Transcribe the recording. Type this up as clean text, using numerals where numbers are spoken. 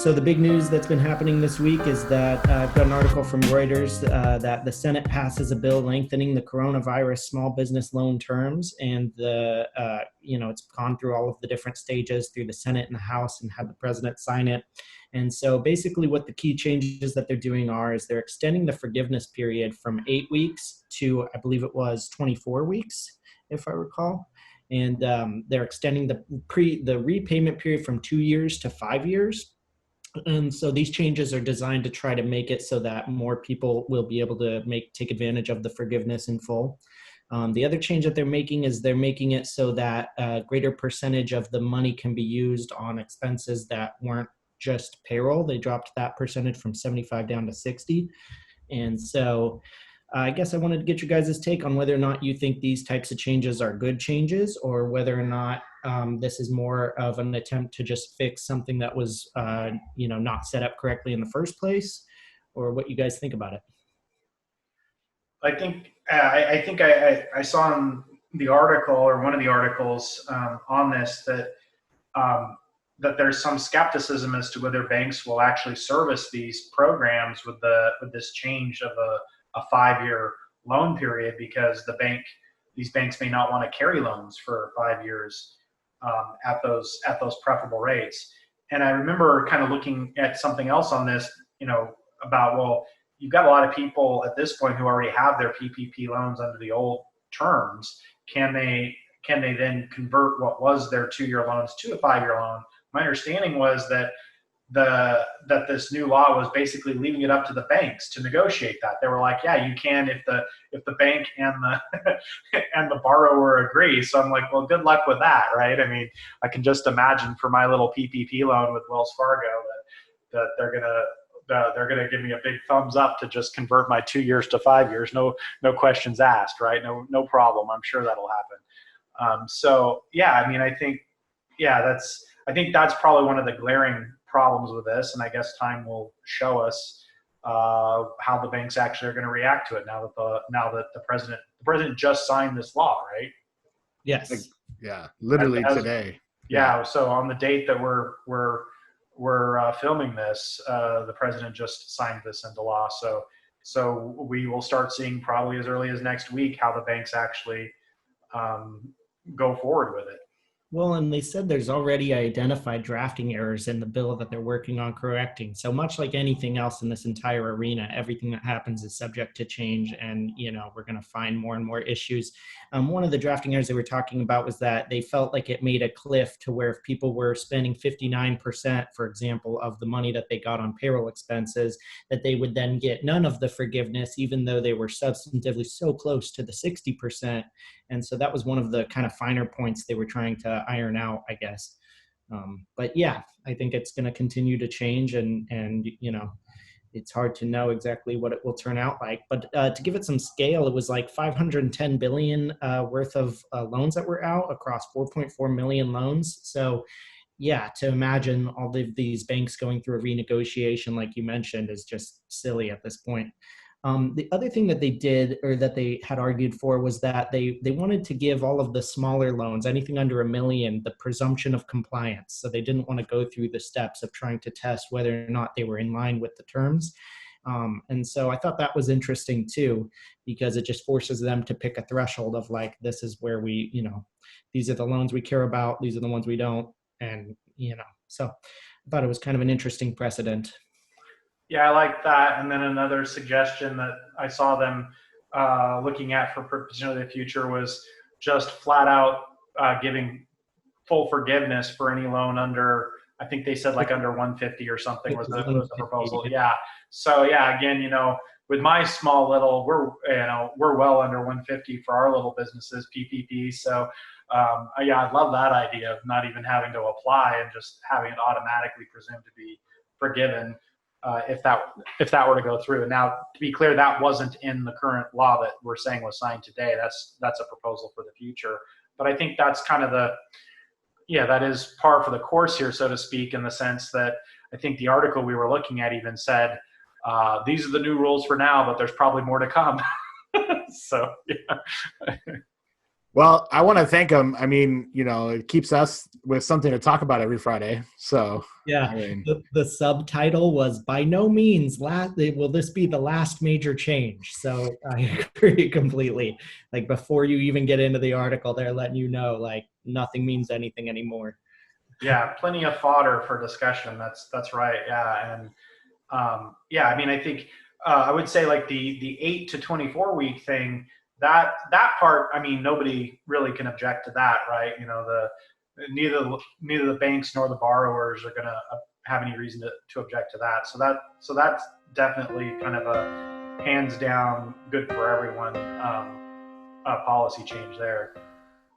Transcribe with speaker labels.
Speaker 1: So the big news that's been happening this week is that I've got an article from Reuters that the Senate passes a bill lengthening the coronavirus small business loan terms, and it's gone through all of the different stages through the Senate and the House and had the president sign it. And so basically what the key changes that they're doing is they're extending the forgiveness period from 8 weeks to, I believe it was 24 weeks, if I recall. And they're extending the repayment period from 2 years to 5 years. And so these changes are designed to try to make it so that more people will be able to take advantage of the forgiveness in full. The other change that they're making is they're making it so that a greater percentage of the money can be used on expenses that weren't just payroll. They dropped that percentage from 75 down to 60. And so I guess I wanted to get your guys' take on whether or not you think these types of changes are good changes, or whether or not this is more of an attempt to just fix something that was, not set up correctly in the first place, or what you guys think about it.
Speaker 2: I saw in the article, or one of the articles on this, that there's some skepticism as to whether banks will actually service these programs with this change of a 5-year loan period, because these banks may not want to carry loans for 5 years at those preferable rates. And I remember kind of looking at something else on this, about, well, you've got a lot of people at this point who already have their PPP loans under the old terms. Can they then convert what was their 2-year loans to a 5-year loan? My understanding was that this new law was basically leaving it up to the banks to negotiate that. They were like, yeah, you can if the bank and the and the borrower agree. So I'm like, well, good luck with that, right? I mean, I can just imagine for my little PPP loan with Wells Fargo that they're gonna give me a big thumbs up to just convert my 2 years to 5 years. No questions asked, right? No problem. I'm sure that'll happen. So yeah, I mean, I think that's probably one of the glaring problems with this, and I guess time will show us how the banks actually are going to react to it now that the president just signed this law, right?
Speaker 1: Yes.
Speaker 3: Yeah, literally today.
Speaker 2: Yeah. So on the date that we're filming this, the president just signed this into law. So we will start seeing probably as early as next week how the banks actually go forward with it.
Speaker 1: Well, and they said there's already identified drafting errors in the bill that they're working on correcting. So much like anything else in this entire arena, everything that happens is subject to change, and we're going to find more and more issues. One of the drafting errors they were talking about was that they felt like it made a cliff to where if people were spending 59%, for example, of the money that they got on payroll expenses, that they would then get none of the forgiveness, even though they were substantively so close to the 60%. And so that was one of the kind of finer points they were trying to iron out, I guess. But yeah, I think it's going to continue to change, and it's hard to know exactly what it will turn out like. But to give it some scale, it was like 510 billion worth of loans that were out across 4.4 million loans. So yeah, to imagine all of these banks going through a renegotiation, like you mentioned, is just silly at this point. The other thing that they did, or that they had argued for, was that they wanted to give all of the smaller loans, anything under $1 million, the presumption of compliance. So they didn't want to go through the steps of trying to test whether or not they were in line with the terms. And so I thought that was interesting too, because it just forces them to pick a threshold of like, this is where these are the loans we care about, these are the ones we don't. And, so I thought it was kind of an interesting precedent.
Speaker 2: Yeah, I like that. And then another suggestion that I saw them looking at for potentially the future was just flat out giving full forgiveness for any loan under, I think they said like under 150 or something was the proposal. Yeah. So yeah, again, with my small little, we're well under 150 for our little businesses, PPP. So yeah, I love that idea of not even having to apply and just having it automatically presumed to be forgiven. If that were to go through. Now, to be clear, that wasn't in the current law that we're saying was signed today. That's a proposal for the future. But I think that's kind of that is par for the course here, so to speak, in the sense that I think the article we were looking at even said, these are the new rules for now, but there's probably more to come. So, yeah.
Speaker 3: Well, I want to thank him. I mean, it keeps us with something to talk about every Friday. So,
Speaker 1: Yeah,
Speaker 3: I mean,
Speaker 1: the subtitle was by no means last. Will this be the last major change? So I agree completely. Like before you even get into the article, they're letting you know like nothing means anything anymore.
Speaker 2: Yeah, plenty of fodder for discussion. That's right. Yeah, and yeah, I mean, I think I would say like the 8 to 24 week thing. That part, I mean, nobody really can object to that, right? Neither the banks nor the borrowers are going to have any reason to object to that. So that's definitely kind of a hands down good for everyone policy change there.